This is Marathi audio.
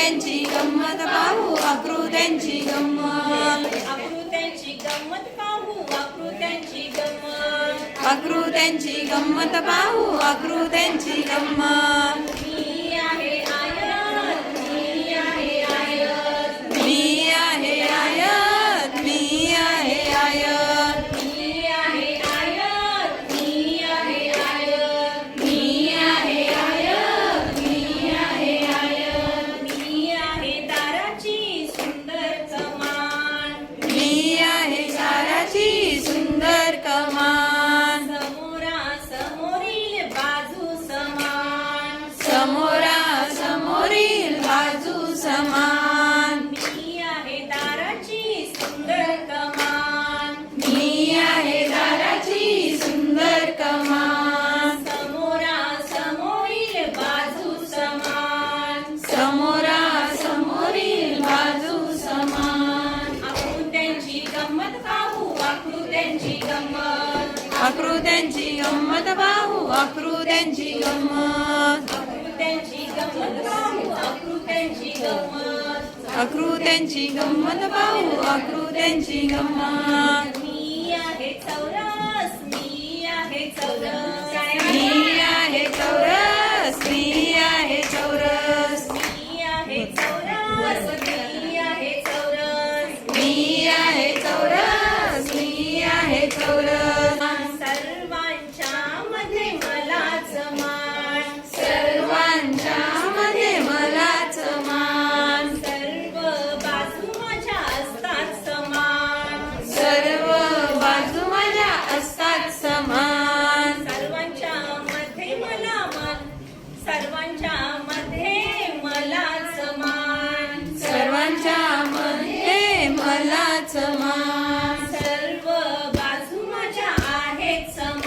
आकृत्यांची गंमत पाहू आकृत्यांची गंमत आकृत्यांची गंमत पाहू आकृत्यांची गंमत आकृत्यांची गंमत पाहू आकृत्यांची गंमत मी आहे आयत मी आहे आयत मी आहे आयत मी आहे आयत मी आहे आयत मी आहे आयत मी आहे आयत मी आहे आयत मी आहे ताराची सुंदर कमान मी आहे ताराची सुंदर कमान समोरासमोरील बाजू समान समोरासमोरील बाजू समान मी आहे ताराची सुंदर कमान मी आहे ताराची सुंदर कमान समोरासमोरील बाजू समान समोरासमोरील बाजू समान आकृत्यांची गंमत पाहू आकृत्यांची गंमत आकृत्यांची गंमत पाहू आकृत्यांची गंमत आकृत्यांची गंमत पाहू आकृत्यांची गंमत आकृत्यांची गंमत पाहू आकृत्यांची गंमत मी आहे चौरस मी आहे चौरस